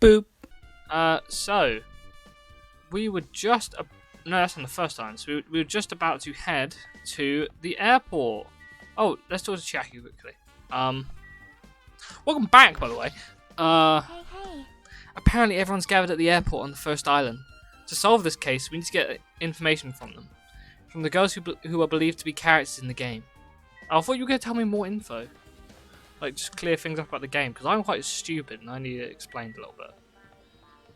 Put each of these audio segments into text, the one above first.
Boop. So we were just no, that's on the first island. So we were just about to head to the airport. Oh, let's talk to Chiaki quickly. Welcome back, by the way. Hey. Apparently everyone's gathered at the airport on the first island. To solve this case, we need to get information from them. From the girls who are believed to be characters in the game. I thought you were going to tell me more info. Like, just clear things up about the game, because I'm quite stupid and I need it explained a little bit.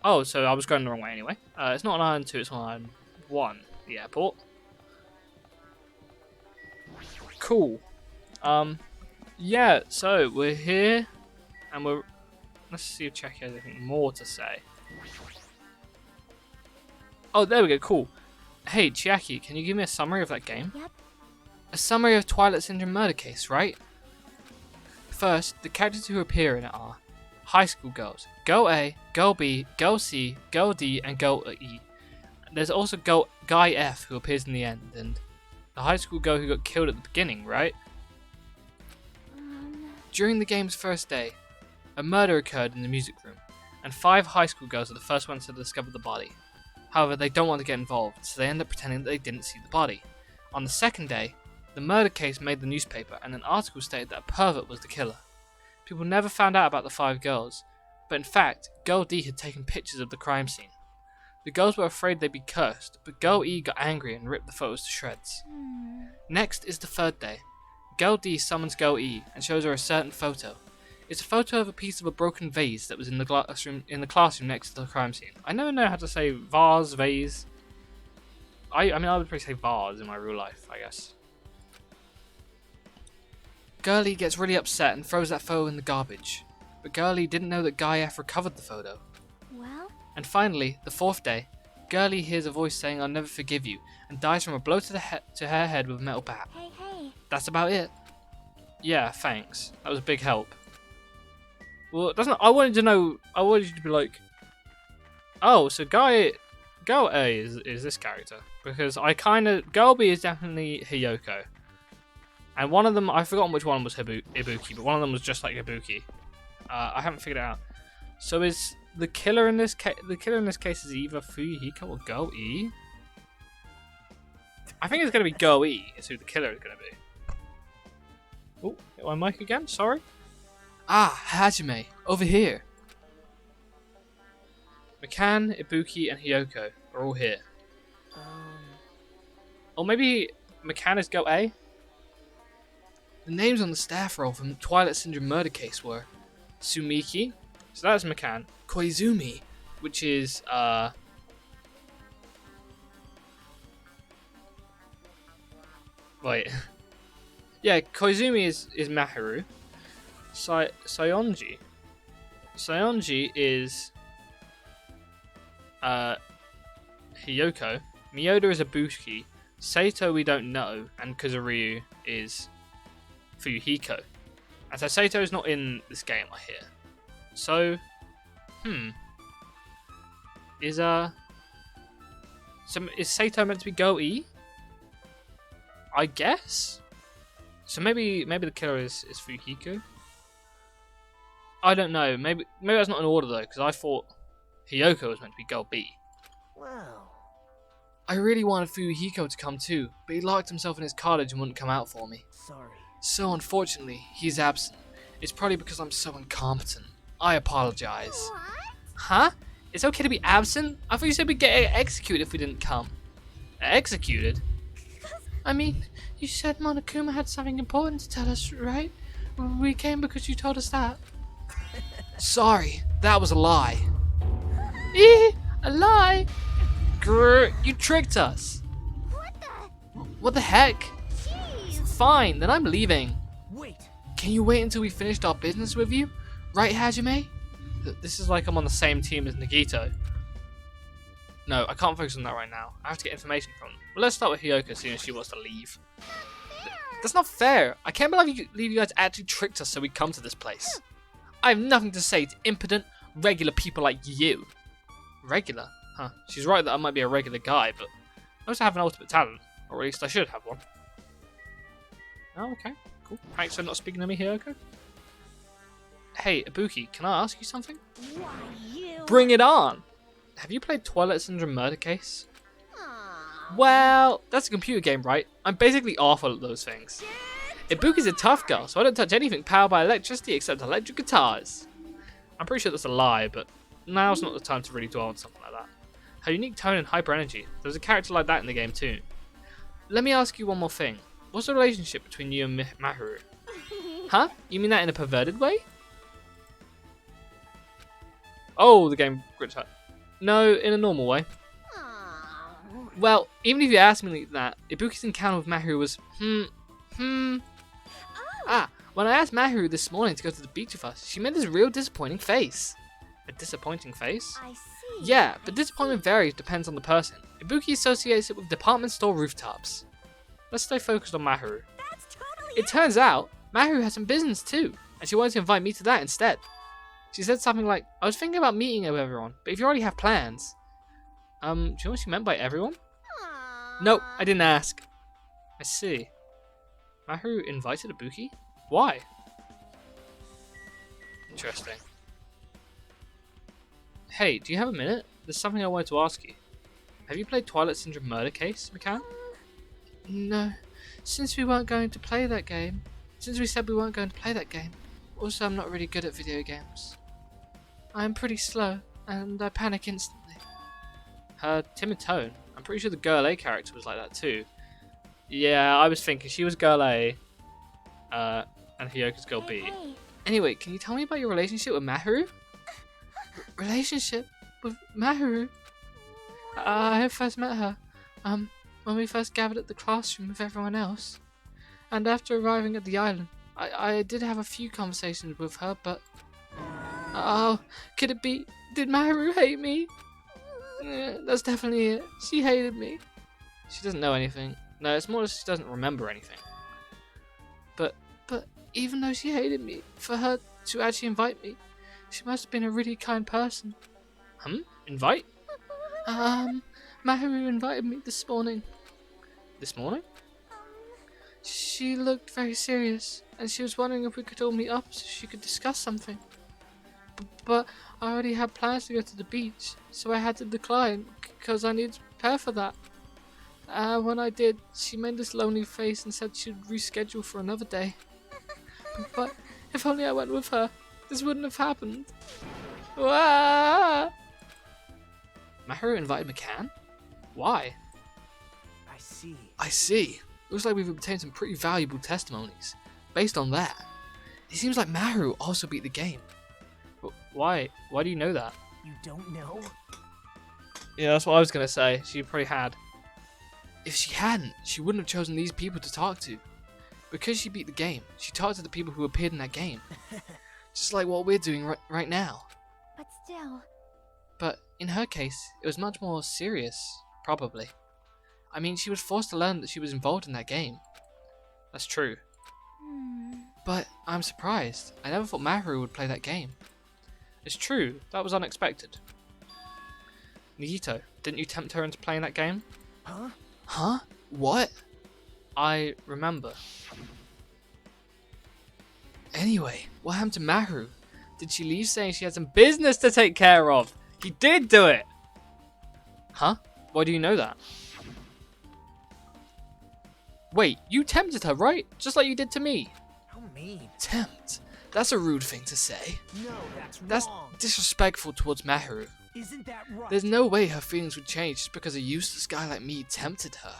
Oh, so I was going the wrong way anyway. It's not on Island 2, it's on Island 1, the airport. Cool. Yeah, so we're here, and let's see if Chiaki has anything more to say. Oh, there we go, cool. Hey, Chiaki, can you give me a summary of that game? Yep. A summary of Twilight Syndrome murder case, right? First, the characters who appear in it are high school girls. Girl A, Girl B, Girl C, Girl D, and Girl E. There's also Guy F who appears in the end, and the high school girl who got killed at the beginning, right? During the game's first day, a murder occurred in the music room, and 5 high school girls are the first ones to discover the body. However, they don't want to get involved, so they end up pretending that they didn't see the body. On the second day, the murder case made the newspaper, and an article stated that a pervert was the killer. People never found out about the 5 girls, but in fact, Girl D had taken pictures of the crime scene. The girls were afraid they'd be cursed, but Girl E got angry and ripped the photos to shreds. Next is the third day. Girl D summons Girl E and shows her a certain photo. It's a photo of a piece of a broken vase that was in the classroom next to the crime scene. I never know how to say vase. I mean, I would probably say vase in my real life, I guess. Girlie gets really upset and throws that photo in the garbage. But Girlie didn't know that Guy F recovered the photo. Well? And finally, the fourth day, Girlie hears a voice saying, "I'll never forgive you," and dies from a blow to her head with a metal bat. Hey. That's about it. Yeah, thanks. That was a big help. Well, I wanted you to be like, oh, so Girl A is this character. Because Girl B is definitely Hiyoko. And one of them, I've forgotten which one was Ibuki, but one of them was just like Ibuki. I haven't figured it out. So is the killer in this case is either Fuyuhiko or Girl E? I think it's going to be Girl E is who the killer is going to be. Oh, hit my mic again, sorry. Ah, Hajime, over here. McCann, Ibuki, and Hiyoko are all here. Or maybe McCann is Girl A? The names on the staff roll from the Twilight Syndrome murder case were Sumiki, so that's McCann, Koizumi, which is, wait. Yeah, Koizumi is Maharu. Sayonji is Hiyoko. Miyoda is Ibuki. Sato we don't know, and Kazuryu is Fuyuhiko. And so Sato is not in this game, I hear. So, is Sato meant to be Go E? I guess. So maybe the killer is Fuyuhiko. I don't know. Maybe that's not in order though, because I thought Hiyoko was meant to be Girl B. Wow. I really wanted Fuyuhiko to come too, but he locked himself in his cottage and wouldn't come out for me. Sorry. So unfortunately, he's absent. It's probably because I'm so incompetent. I apologize. What? Huh? It's okay to be absent? I thought you said we'd get executed if we didn't come. Executed? I mean, you said Monokuma had something important to tell us, right? We came because you told us that. Sorry, that was a lie. A lie? Grr, you tricked us. What the heck? Jeez. Fine, then I'm leaving. Wait. Can you wait until we finished our business with you? Right, Hajime? This is like I'm on the same team as Nagito. No, I can't focus on that right now. I have to get information from them. Well, let's start with Hiyoko as soon as she wants to leave. That's not fair. I can't believe you guys actually tricked us so we come to this place. I have nothing to say to impotent, regular people like you. Regular? Huh. She's right that I might be a regular guy, but I also have an ultimate talent. Or at least I should have one. Oh, okay. Cool. Thanks for not speaking to me, Hiyoko. Hey, Ibuki, can I ask you something? Why, you? Bring it on! Have you played Twilight Syndrome Murder Case? Aw. Well, that's a computer game, right? I'm basically awful at those things. Ibuki's a tough girl, so I don't touch anything powered by electricity except electric guitars. I'm pretty sure that's a lie, but now's not the time to really dwell on something like that. Her unique tone and hyper energy. There's a character like that in the game too. Let me ask you one more thing. What's the relationship between you and Maharu? Huh? You mean that in a perverted way? Oh, the game glitched out. No, in a normal way. Aw. Well, even if you ask me like that, Ibuki's encounter with Maharu was Ah, when I asked Maharu this morning to go to the beach with us, she made this real disappointing face. A disappointing face? I see. Yeah, but disappointment varies depends on the person. Ibuki associates it with department store rooftops. Let's stay focused on Maharu. That's totally It turns out, Maharu has some business too, and she wanted to invite me to that instead. She said something like, I was thinking about meeting with everyone, but if you already have plans... do you know what she meant by everyone? Aw. No, I didn't ask. I see. Maharu invited Ibuki? Why? Interesting. Hey, do you have a minute? There's something I wanted to ask you. Have you played Twilight Syndrome Murder Case, McCann? No. Since we weren't going to play that game. Since we said we weren't going to play that game. Also, I'm not really good at video games. I'm pretty slow, and I panic instantly. Her timid tone. I'm pretty sure the Girl A character was like that too. Yeah, I was thinking she was Girl A, and Hyoko's Girl B. Hey. Anyway, can you tell me about your relationship with Maharu? Relationship with Maharu? I first met her, when we first gathered at the classroom with everyone else. And after arriving at the island, I did have a few conversations with her, but... Oh, could it be? Did Maharu hate me? Yeah, that's definitely it. She hated me. She doesn't know anything. No, it's more that she doesn't remember anything. But even though she hated me, for her to actually invite me, she must have been a really kind person. Invite? Maharu invited me this morning. This morning? She looked very serious, and she was wondering if we could all meet up so she could discuss something. But I already had plans to go to the beach, so I had to decline, because I needed to prepare for that. When I did, she made this lonely face and said she'd reschedule for another day. But if only I went with her, this wouldn't have happened. Wah! Maharu invited McCann? Why? I see. Looks like we've obtained some pretty valuable testimonies. Based on that, it seems like Maharu also beat the game. But why? Why do you know that? You don't know? Yeah, that's what I was going to say. She probably had. If she hadn't, she wouldn't have chosen these people to talk to. Because she beat the game, she talked to the people who appeared in that game. Just like what we're doing right now. But still. But in her case, it was much more serious, probably. I mean, she was forced to learn that she was involved in that game. That's true. But I'm surprised. I never thought Maharu would play that game. It's true, that was unexpected. Nagito, didn't you tempt her into playing that game? Huh? Huh? What? I remember. Anyway, what happened to Maharu? Did she leave saying she had some business to take care of? He did do it! Huh? Why do you know that? Wait, you tempted her, right? Just like you did to me. How mean. Tempt? That's a rude thing to say. No, that's That's wrong. disrespectful towards Maharu. Isn't that right? There's no way her feelings would change just because a useless guy like me tempted her.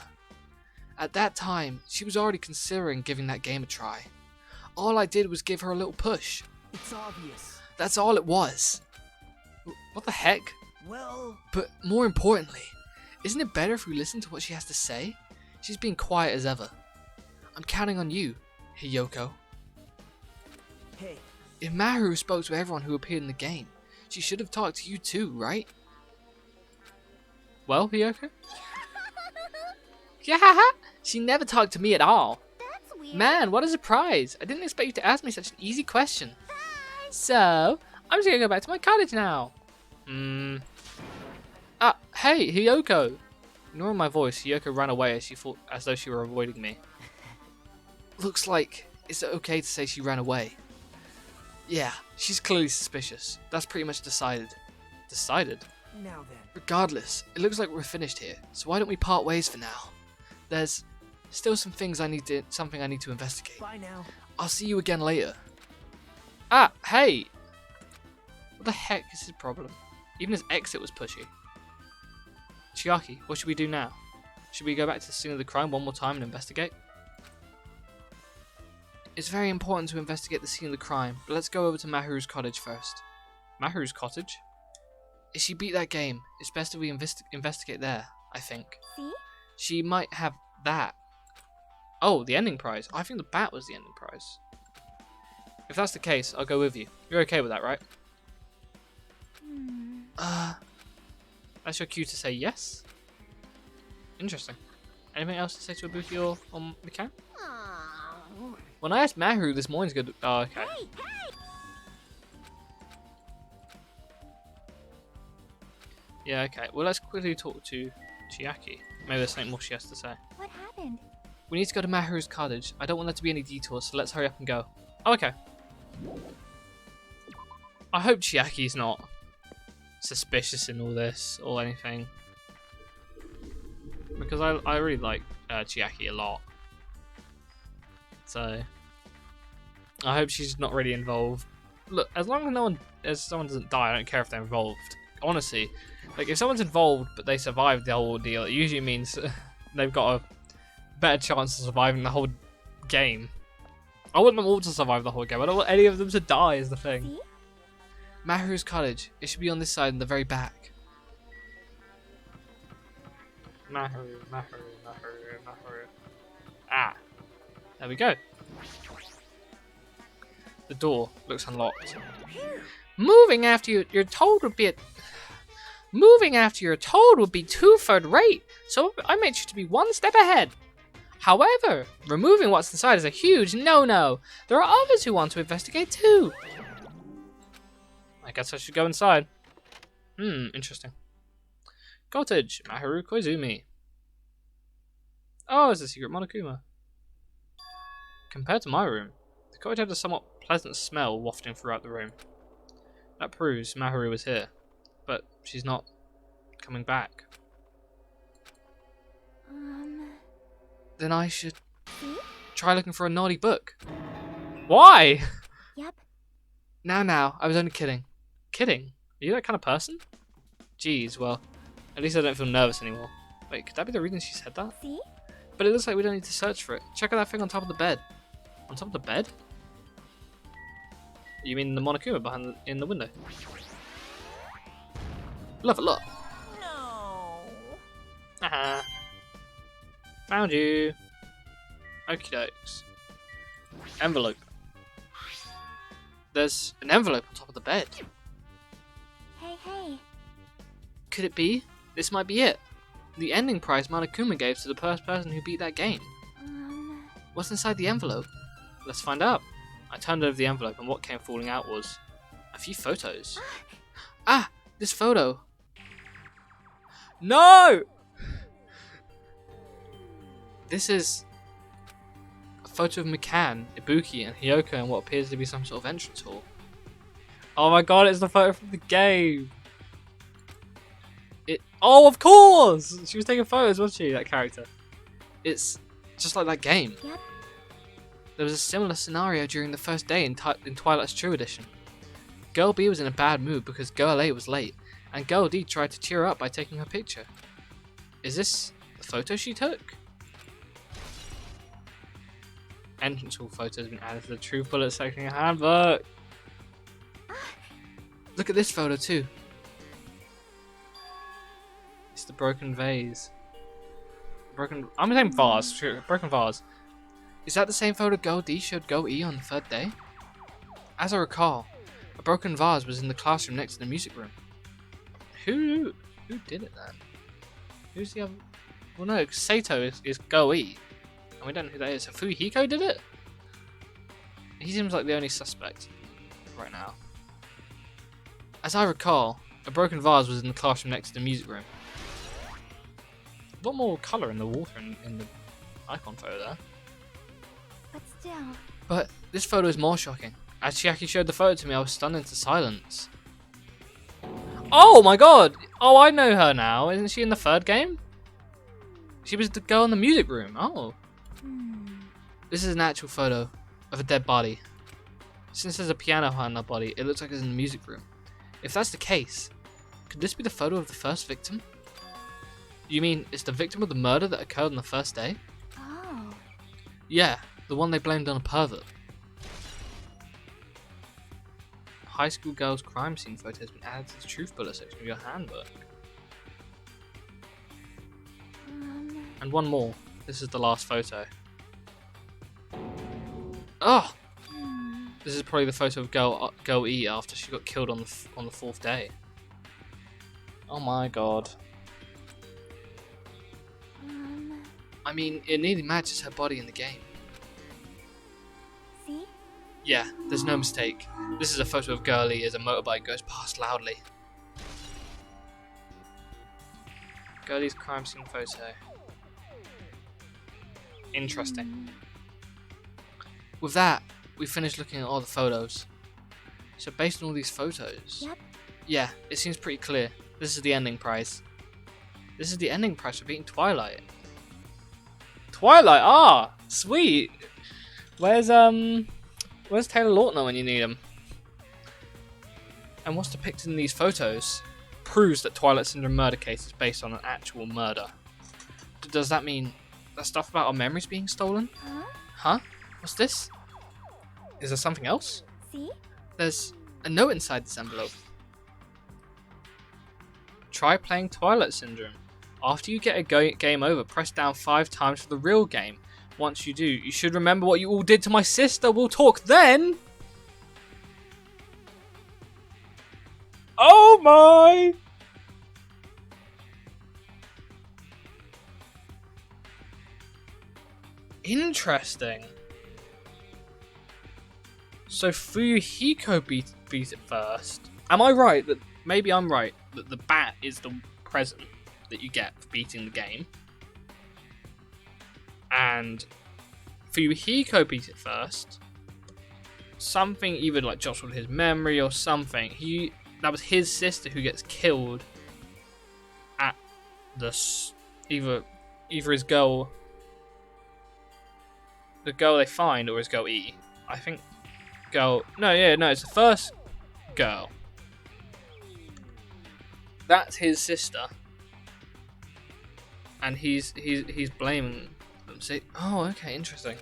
At that time, she was already considering giving that game a try. All I did was give her a little push. It's obvious. That's all it was. What the heck? Well, But more importantly, isn't it better if we listen to what she has to say? She's being quiet as ever. I'm counting on you, Hiyoko. hey, If Maharu spoke to everyone who appeared in the game, she should have talked to you too, right? Well, Hiyoko? Yeah, she never talked to me at all. That's weird. Man, what a surprise. I didn't expect you to ask me such an easy question. So, I'm just gonna go back to my cottage now. Hey, Hiyoko. Ignoring my voice, Hiyoko ran away as though she were avoiding me. Looks like it's okay to say she ran away. Yeah, she's clearly suspicious. That's pretty much decided. Decided. Now then. Regardless, it looks like we're finished here, so why don't we part ways for now? There's still something I need to investigate. Bye now. I'll see you again later. Ah, hey! What the heck is his problem? Even his exit was pushy. Chiaki, what should we do now? Should we go back to the scene of the crime one more time and investigate? It's very important to investigate the scene of the crime, but let's go over to Mahiru's cottage first. Mahiru's cottage? If she beat that game, it's best if we investigate there, I think. See? She might have that. Oh, the ending prize. I think the bat was the ending prize. If that's the case, I'll go with you. You're okay with that, right? That's your cue to say yes? Interesting. Anything else to say to Ibuki or Mikan? Aw. When I asked Mahiru this morning's good. Oh, okay. Hey, hey! Yeah, okay. Well, let's quickly talk to Chiaki. Maybe there's something more she has to say. What happened? We need to go to Mahiru's cottage. I don't want there to be any detours, so let's hurry up and go. Oh, okay. I hope Chiaki's not suspicious in all this or anything. Because I really like Chiaki a lot. So I hope she's not really involved. Look, as long as someone doesn't die, I don't care if they're involved. Honestly, like if someone's involved but they survive the whole ordeal, it usually means they've got a better chance of surviving the whole game. I want them all to survive the whole game. I don't want any of them to die is the thing. See? Mahiru's cottage. It should be on this side in the very back. Mahiru. Ah. There we go. The door looks unlocked. Moving after you're told would be too third rate, so I made sure to be one step ahead. However, removing what's inside is a huge no-no. There are others who want to investigate too. I guess I should go inside. Interesting. Cottage, Mahiru Koizumi. Oh, it's a secret Monokuma. Compared to my room, the cottage had a somewhat pleasant smell wafting throughout the room. That proves Mahiru was here, but she's not coming back. Then I should See? try looking for a naughty book. Why? Yep. Now, I was only kidding. Kidding? Are you that kind of person? Jeez, well, at least I don't feel nervous anymore. Wait, could that be the reason she said that? See? But it looks like we don't need to search for it. Check out that thing on top of the bed. On top of the bed? You mean the Monokuma in the window? Level up. No. Haha. Found you. Okie dokes. Envelope. There's an envelope on top of the bed. Hey. Could it be? This might be it. The ending prize Monokuma gave to the first person who beat that game. What's inside the envelope? Let's find out. I turned over the envelope and what came falling out was a few photos. Ah! This photo. No! This is a photo of Mikan, Ibuki, and Hiyoko in what appears to be some sort of entrance hall. Oh my god, it's the photo from the game! Oh, of course! She was taking photos, wasn't she, that character? It's just like that game. Yep. There was a similar scenario during the first day in Twilight's True Edition. Girl B was in a bad mood because Girl A was late, and Girl D tried to cheer her up by taking her picture. Is this the photo she took? Entrance hall photo has been added to the True Bullet section handbook. Look at this photo too. It's the broken vase. I'm saying vase. Sure, broken vase. Is that the same photo Girl D showed Girl E on the third day? As I recall, a broken vase was in the classroom next to the music room. Who did it then? Who's the other? Well, no, Sato is Girl E, and we don't know who that is. So Fuhiko did it? He seems like the only suspect right now. As I recall, a broken vase was in the classroom next to the music room. A lot more colour in the water in the icon photo there. But still. But this photo is more shocking. As Chiaki showed the photo to me, I was stunned into silence. Oh my god! Oh, I know her now. Isn't she in the third game? She was the girl in the music room. Oh. This is an actual photo of a dead body. Since there's a piano on her body, it looks like it's in the music room. If that's the case, could this be the photo of the first victim? You mean it's the victim of the murder that occurred on the first day? Oh. Yeah, the one they blamed on a pervert. High school girl's crime scene photo has been added to the truth bullet section of your handbook. And one more. This is the last photo. Oh! This is probably the photo of girl E after she got killed on the fourth day. Oh my god. I mean, it nearly matches her body in the game. See? Yeah, there's no mistake. This is a photo of Girlie as a motorbike goes past loudly. Girlie's crime scene photo. Interesting. With that, we finished looking at all the photos. So based on all these photos, Yep. yeah, it seems pretty clear. This is the ending prize. This is the ending prize for beating Twilight. Twilight, ah, sweet. Where's Taylor Lautner when you need him? And what's depicted in these photos proves that Twilight Syndrome murder case is based on an actual murder. Does that mean that stuff about our memories being stolen? Huh? Huh? What's this? Is there something else? See? There's a note inside this envelope. Try playing Twilight Syndrome. After you get a game over, press down 5 times for the real game. Once you do, you should remember what you all did to my sister. We'll talk then! Oh my! Interesting. So Fuyuhiko beat it first. Am I right that maybe I'm right that the bat is the present that you get for beating the game? And Fuyuhiko beat it first. Something either like jostled his memory or something. That was his sister who gets killed at either his girl, the girl they find, or his girl E. I think it's the first girl. That's his sister, and he's blaming them. Say, oh, okay, interesting.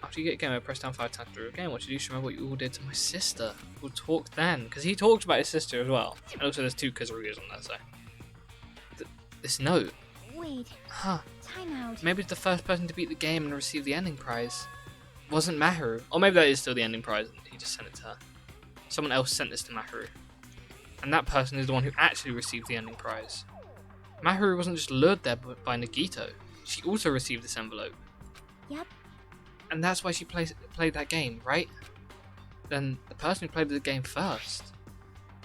After you get a game, I press down 5 times through a game. What you do? Remember what you all did to my sister. We'll talk then, because he talked about his sister as well. And also, there's 2 Kazurugas on there. So this note. Wait. Huh. Time out. Maybe the first person to beat the game and receive the ending prize wasn't Maharu. Or maybe that is still the ending prize and he just sent it to her. Someone else sent this to Maharu. And that person is the one who actually received the ending prize. Maharu wasn't just lured there by Nagito. She also received this envelope. Yep. And that's why she played that game, right? Then the person who played the game first.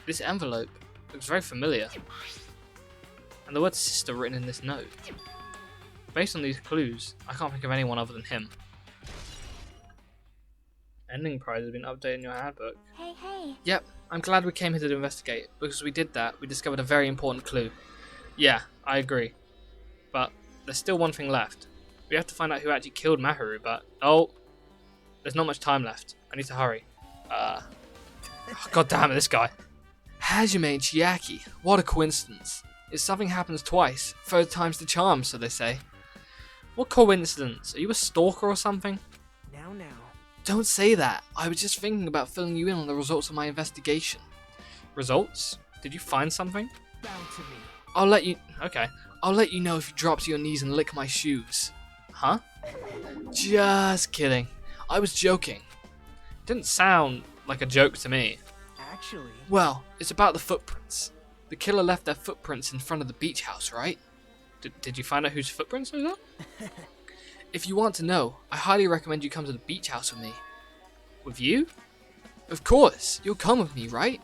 This envelope looks very familiar. And the word sister written in this note. Based on these clues, I can't think of anyone other than him. Ending prize has been updated in your handbook. Hey. Yep, I'm glad we came here to investigate, because we did that, we discovered a very important clue. Yeah, I agree. But there's still one thing left. We have to find out who actually killed Maharu, but there's not much time left. I need to hurry. God damn it, this guy. Hajime and Chiaki, what a coincidence. If something happens twice, third time's the charm, so they say. What coincidence? Are you a stalker or something? Now. Don't say that. I was just thinking about filling you in on the results of my investigation. Results? Did you find something? Bound to me. I'll let you know if you drop to your knees and lick my shoes. Huh? Just kidding. I was joking. Didn't sound like a joke to me. Actually. Well, it's about the footprints. The killer left their footprints in front of the beach house, right? Did you find out whose footprints those are? If you want to know, I highly recommend you come to the beach house with me. With you? Of course, you'll come with me, right?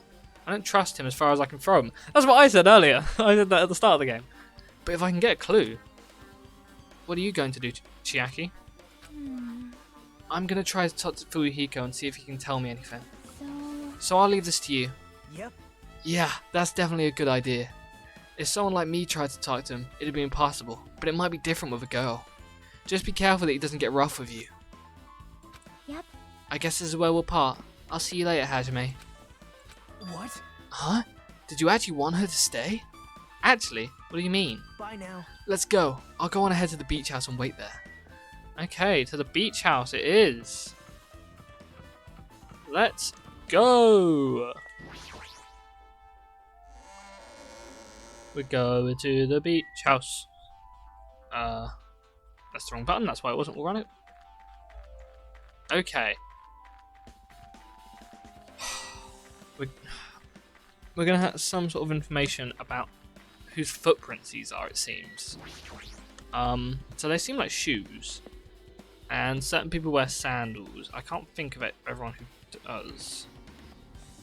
I don't trust him as far as I can throw him. That's what I said earlier. I said that at the start of the game. But if I can get a clue... What are you going to do, Chiaki? I'm going to try to talk to Fuyuhiko and see if he can tell me anything. So I'll leave this to you. Yep. Yeah, that's definitely a good idea. If someone like me tried to talk to him, it'd be impossible, but it might be different with a girl. Just be careful that he doesn't get rough with you. Yep. I guess this is where we'll part. I'll see you later, Hajime. What? Huh? Did you actually want her to stay? Actually? What do you mean? Bye now. Let's go. I'll go on ahead to the beach house and wait there. Okay, to the beach house it is. Let's go. We're going to the beach house. That's the wrong button, that's why it wasn't. We'll run it. Okay. We're gonna have some sort of information about whose footprints these are, it seems. So they seem like shoes. And certain people wear sandals. I can't think of everyone who does.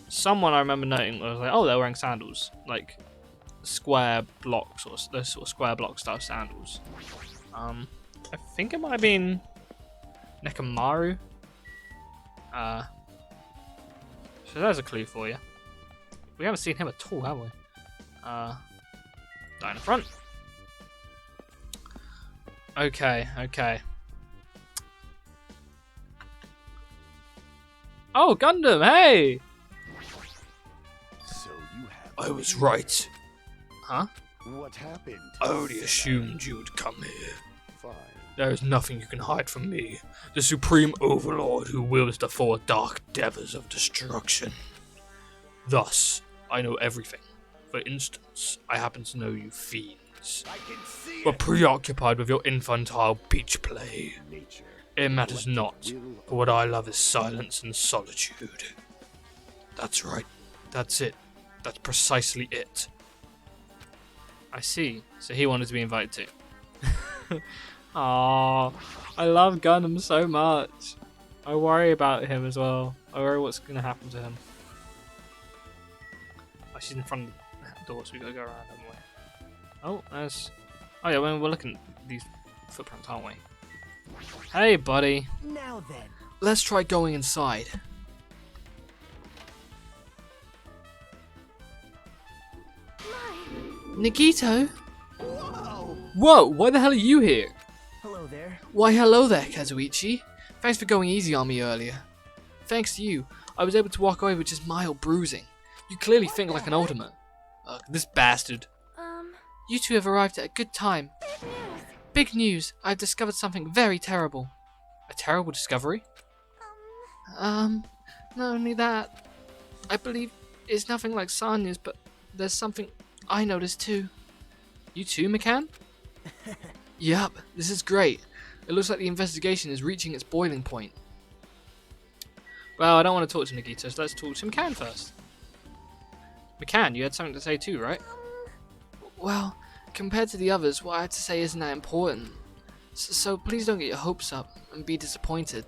Someone I remember noting was like, oh, they're wearing sandals. Like square blocks, or those sort of square block style sandals. I think it might have been Nekamaru. So there's a clue for you. We haven't seen him at all, have we? Down in front. Okay. Oh, Gundam, hey! So you have. I was right. Huh? What happened? I only assumed you would come here. Fine. There is nothing you can hide from me, the supreme overlord who wields the four dark devils of destruction. Thus, I know everything. For instance, I happen to know you fiends. I can see But it. preoccupied with your infantile beach play. Nature. It matters not, for what I love is silence and solitude. That's right. That's it. That's precisely it. I see. So he wanted to be invited too. Aww, I love Gundam so much. I worry about him as well. I worry what's going to happen to him. Oh, she's in front of the door, so we got to go around, haven't we? Oh, there's... Oh yeah, we're looking at these footprints, aren't we? Hey, buddy. Now then. Let's try going inside. Nagito? Whoa! Whoa, why the hell are you here? Hello there. Why hello there, Kazuichi. Thanks for going easy on me earlier. Thanks to you, I was able to walk away with just mild bruising. You clearly think like an ultimate. This bastard. You two have arrived at a good time. Big news. Big news, I've discovered something very terrible. A terrible discovery? Not only that, I believe it's nothing like Sanya's, but there's something I noticed too. You too, McCann? Yup, this is great. It looks like the investigation is reaching its boiling point. Well, I don't want to talk to Nagito, so let's talk to McCann first. McCann, you had something to say too, right? Well, compared to the others, what I have to say isn't that important. So please don't get your hopes up and be disappointed.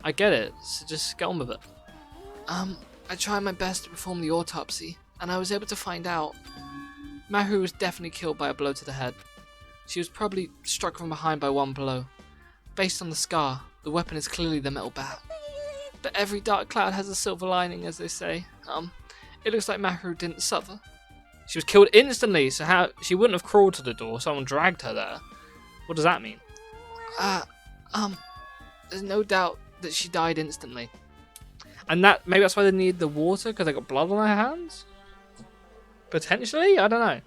I get it, so just get on with it. I tried my best to perform the autopsy, and I was able to find out. Maru was definitely killed by a blow to the head. She was probably struck from behind by one blow. Based on the scar, the weapon is clearly the metal bat. But every dark cloud has a silver lining, as they say. It looks like Maru didn't suffer. She was killed instantly, so how she wouldn't have crawled to the door, someone dragged her there. What does that mean? There's no doubt that she died instantly. And maybe that's why they needed the water, because they got blood on their hands? Potentially? I don't know.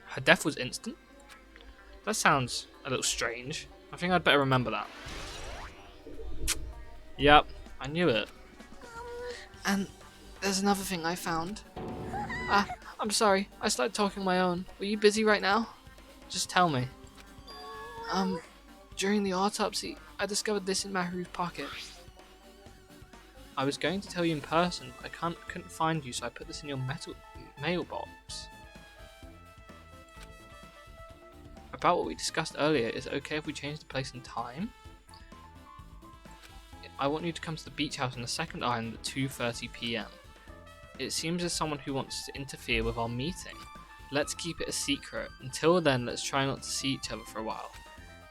Her death was instant? That sounds a little strange. I think I'd better remember that. Yep, I knew it. And there's another thing I found. I'm sorry, I started talking on my own. Were you busy right now? Just tell me. During the autopsy, I discovered this in Maru's pocket. I was going to tell you in person, but I couldn't find you, so I put this in your mailbox. About what we discussed earlier, is it okay if we change the place and time? I want you to come to the beach house on the second island at 2:30 PM. It seems there's someone who wants to interfere with our meeting. Let's keep it a secret. Until then, let's try not to see each other for a while.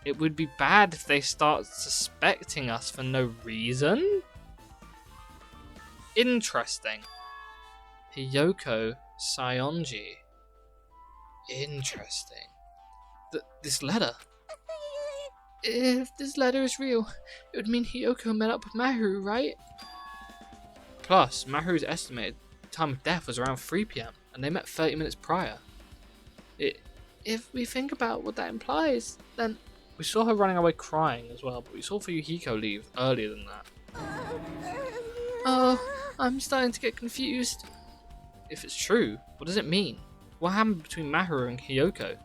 It would be bad if they start suspecting us for no reason. Interesting. Hiyoko Sayonji. Interesting. This letter. If this letter is real, it would mean Hiyoko met up with Maharu, right? Plus, Maharu's estimated time of death was around 3 PM, and they met 30 minutes prior. If we think about what that implies, then we saw her running away crying as well, but we saw Fuyuhiko leave earlier than that. Oh, I'm starting to get confused. If it's true, what does it mean? What happened between Maharu and Hiyoko?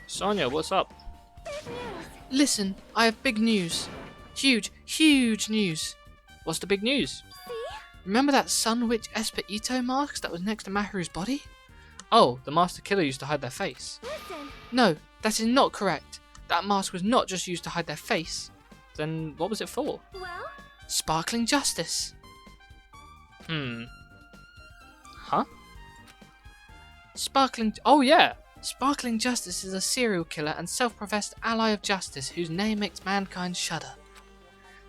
Sonia, what's up? Listen, I have big news. Huge news. What's the big news? Remember that Sun Witch Esper Ito mask that was next to Maharu's body? Oh, the Master Killer used to hide their face. No, that is not correct. That mask was not just used to hide their face. Then what was it for? Well? Sparkling Justice. Huh? Oh yeah! Sparkling Justice is a serial killer and self-professed ally of justice whose name makes mankind shudder.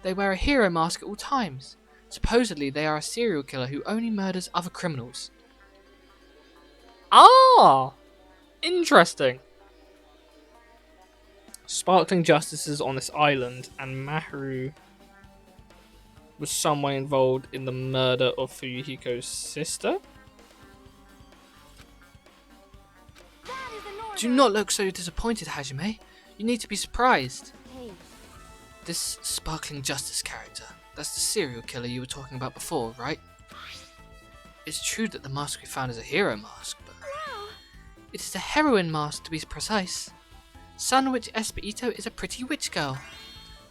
They wear a hero mask at all times. Supposedly they are a serial killer who only murders other criminals. Ah! Interesting. Sparkling Justice is on this island and Maharu was someone involved in the murder of Fuyuhiko's sister? Do not look so disappointed, Hajime. You need to be surprised. Hey, This Sparkling Justice character, that's the serial killer you were talking about before, right? It's true that the mask we found is a hero mask, but it is a heroine mask to be precise. Sun Witch Esper Ito is a pretty witch girl.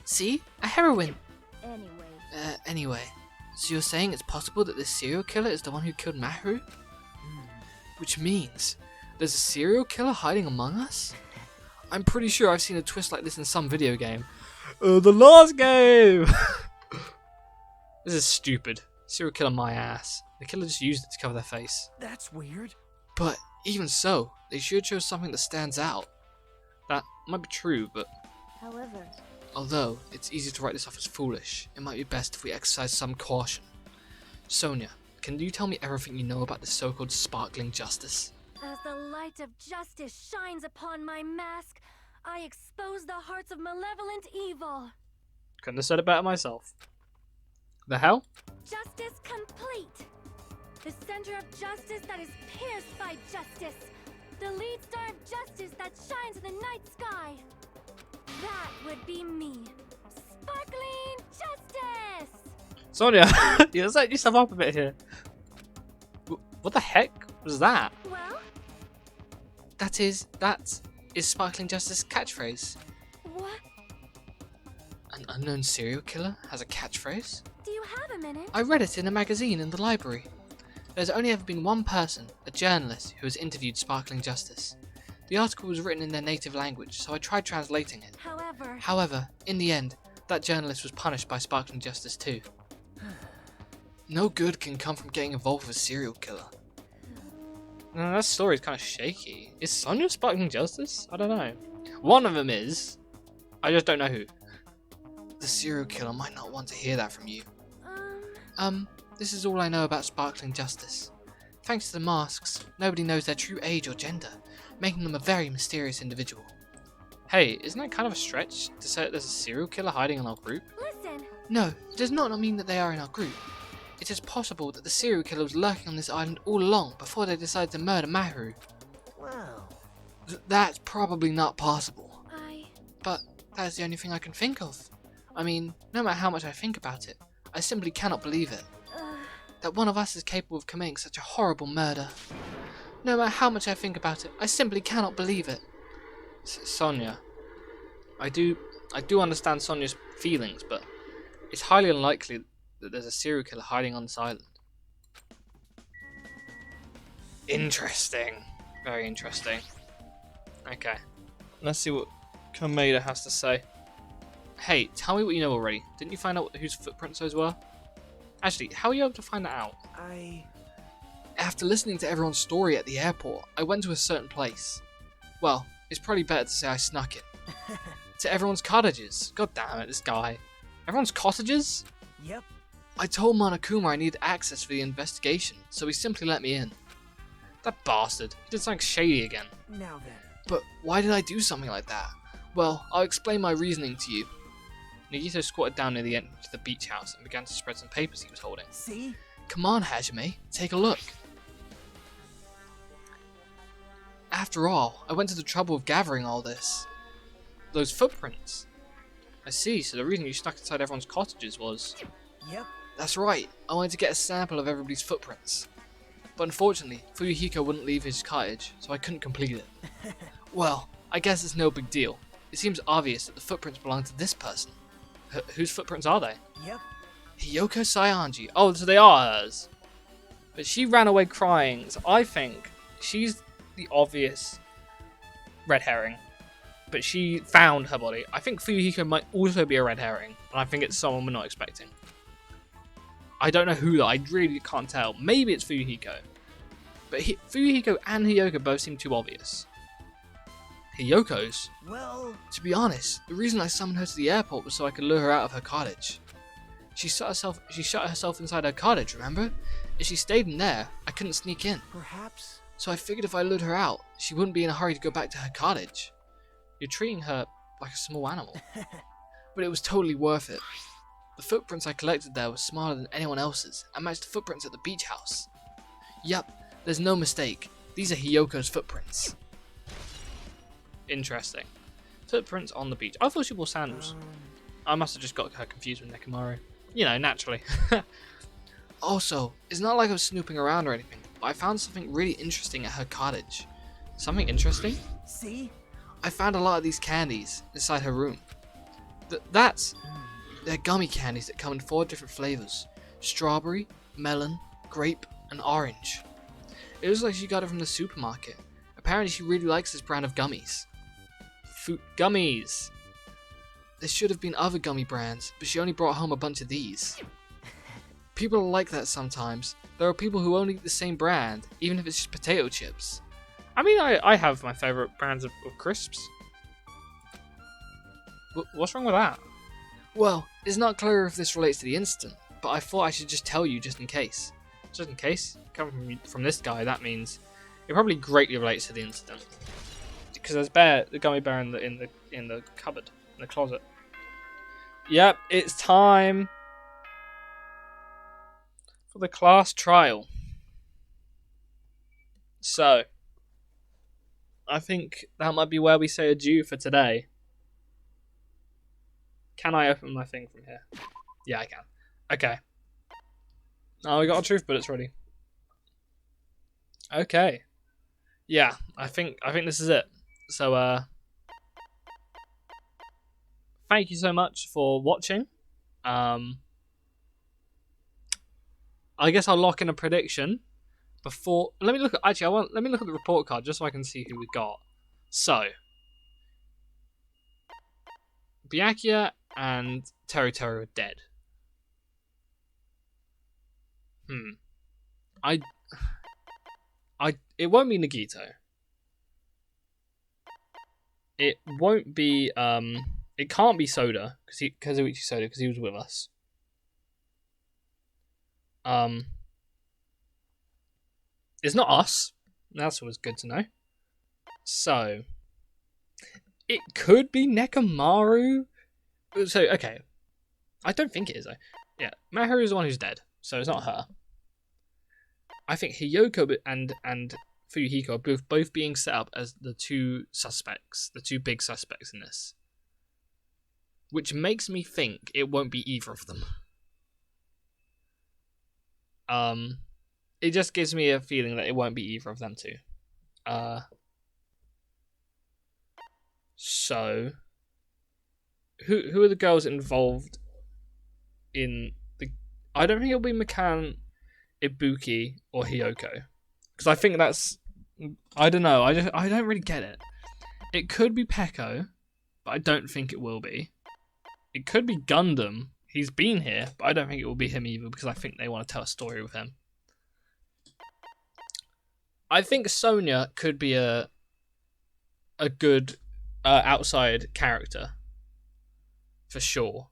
See? A heroine. anyway. So you're saying it's possible that this serial killer is the one who killed Maharu? Which means there's a serial killer hiding among us? I'm pretty sure I've seen a twist like this in some video game. The last game! This is stupid. Serial killer my ass. The killer just used it to cover their face. That's weird. But even so, they should show something that stands out. That might be true, but However, although it's easy to write this off as foolish, it might be best if we exercise some caution. Sonia, can you tell me everything you know about this so-called Sparkling Justice? as the light of justice shines upon my mask, I expose the hearts of malevolent evil. Couldn't have said it better myself. The hell? Justice complete. The center of justice that is pierced by justice. The lead star of justice that shines in the night sky. That would be me. Sparkling Justice! Sonia, you're setting yourself up a bit here. What the heck was that? Well, That is Sparkling Justice's catchphrase. what? An unknown serial killer has a catchphrase? Do you have a minute? I read it in a magazine in the library. There's only ever been one person, a journalist, who has interviewed Sparkling Justice. The article was written in their native language, so I tried translating it. However, in the end, that journalist was punished by Sparkling Justice too. No good can come from getting involved with a serial killer. No, that story's kind of shaky. Is Sonia Sparkling Justice? I don't know. One of them is. I just don't know who. The serial killer might not want to hear that from you. This is all I know about Sparkling Justice. Thanks to the masks, nobody knows their true age or gender, making them a very mysterious individual. Hey, isn't that kind of a stretch to say that there's a serial killer hiding in our group? Listen, No, it does not mean that they are in our group. It is possible that the serial killer was lurking on this island all along before they decided to murder Maharu. Wow. That's probably not possible. I... But that is the only thing I can think of. I mean, no matter how much I think about it, I simply cannot believe it. That one of us is capable of committing such a horrible murder. No matter how much I think about it, I simply cannot believe it. Sonia, I do understand Sonia's feelings, but it's highly unlikely that there's a serial killer hiding on this island. Interesting. Very interesting. Okay. Let's see what Kameda has to say. Hey, tell me what you know already. Didn't you find out whose footprints those were? Actually, how are you able to find that out? After listening to everyone's story at the airport, I went to a certain place. Well, it's probably better to say I snuck it. To everyone's cottages. God damn it, this guy. Everyone's cottages? Yep. I told Monokuma I needed access for the investigation, so he simply let me in. That bastard. He did something shady again. Now then. But why did I do something like that? Well, I'll explain my reasoning to you. Nagito squatted down near the entrance to the beach house and began to spread some papers he was holding. See? Come on, Hajime, take a look. After all, I went to the trouble of gathering all this. Those footprints. I see, so the reason you stuck inside everyone's cottages was... Yep. That's right, I wanted to get a sample of everybody's footprints. But unfortunately, Fuyuhiko wouldn't leave his cottage, so I couldn't complete it. Well, I guess it's no big deal. It seems obvious that the footprints belong to this person. Whose footprints are they? Yep. Hiyoko Saionji. Oh, so they are hers. But she ran away crying, so I think she's the obvious red herring. But she found her body. I think Fuyuhiko might also be a red herring, and I think it's someone we're not expecting. I don't know who though, I really can't tell. Maybe it's Fuyuhiko. But Fuyuhiko and Hiyoko both seem too obvious. Hiyoko's? Well... To be honest, the reason I summoned her to the airport was so I could lure her out of her cottage. She shut herself inside her cottage, remember? If she stayed in there, I couldn't sneak in. Perhaps... So I figured if I lured her out, she wouldn't be in a hurry to go back to her cottage. You're treating her like a small animal. But it was totally worth it. The footprints I collected there were smaller than anyone else's and matched the footprints at the beach house. Yup, there's no mistake. These are Hiyoko's footprints. Interesting. Footprints on the beach. I thought she wore sandals. I must have just got her confused with Nekomaru. You know, naturally. Also, it's not like I was snooping around or anything, but I found something really interesting at her cottage. Something interesting? See? I found a lot of these candies inside her room. They're gummy candies that come in 4 different flavors. Strawberry, melon, grape, and orange. It looks like she got it from the supermarket. Apparently she really likes this brand of gummies. Fuit gummies! There should have been other gummy brands, but she only brought home a bunch of these. People are like that sometimes. There are people who only eat the same brand, even if it's just potato chips. I mean, I have my favourite brands of crisps. What's wrong with that? Well, it's not clear if this relates to the incident, but I thought I should just tell you just in case. Just in case? Coming from this guy, that means it probably greatly relates to the incident. Because there's the gummy bear in the cupboard, in the closet. Yep, it's time for the class trial. So, I think that might be where we say adieu for today. Can I open my thing from here? Yeah, I can. Okay. Oh, we got our truth bullets ready. Okay. Yeah, I think this is it. So, thank you so much for watching. I guess I'll lock in a prediction before. Let me look at the report card just so I can see who we got. So, Byakuya and Teruteru are dead. It won't be Nagito. It won't be it can't be Soda Kazuichi Soda because he was with us. It's not us. That's always good to know. So it could be Nekomaru. So okay, I don't think it is though. Yeah, Maharu is the one who's dead, so it's not her. I think Hiyoko and Fuyuhiko are both being set up as the two big suspects in this. Which makes me think it won't be either of them. It just gives me a feeling that it won't be either of them two. So, who are the girls involved in the... I don't think it'll be Mikan, Ibuki, or Hiyoko. Because I think that's... I don't know, I don't really get it. It could be Peko, but I don't think it will be. It could be Gundam. He's been here, but I don't think it will be him either because I think they want to tell a story with him. I think Sonia could be a good outside character. For sure.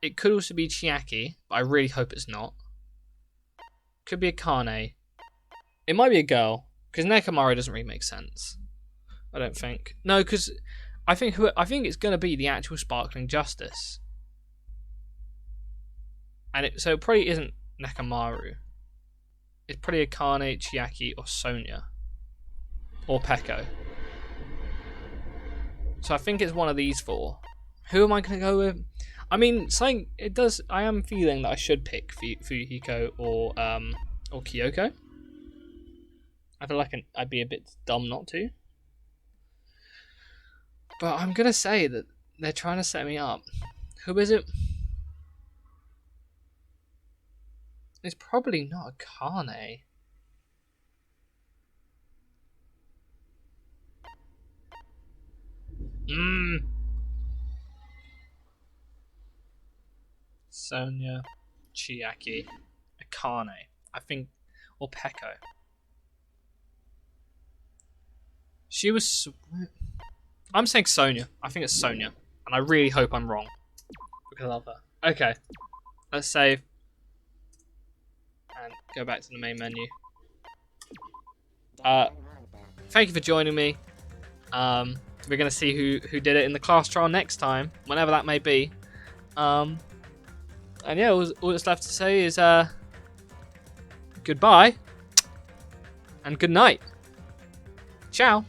It could also be Chiaki, but I really hope it's not. Could be Akane. It might be a girl, because Nekomaru doesn't really make sense. I don't think. No, because I think it's going to be the actual Sparkling Justice. And so it probably isn't Nekomaru. It's probably Akane, Chiaki, or Sonia. Or Peko. So I think it's one of these four. Who am I going to go with? I mean, I am feeling that I should pick Fuyuhiko or Kyoko. I feel like I'd be a bit dumb not to. But I'm going to say that they're trying to set me up. Who is it? It's probably not Akane. Sonia, Chiaki, Akane, I think, or Peko. She was. I'm saying Sonia. I think it's Sonia, and I really hope I'm wrong because I love her. Okay, let's save and go back to the main menu. Thank you for joining me. We're gonna see who did it in the class trial next time, whenever that may be. And yeah, all that's left to say is goodbye and good night. Ciao.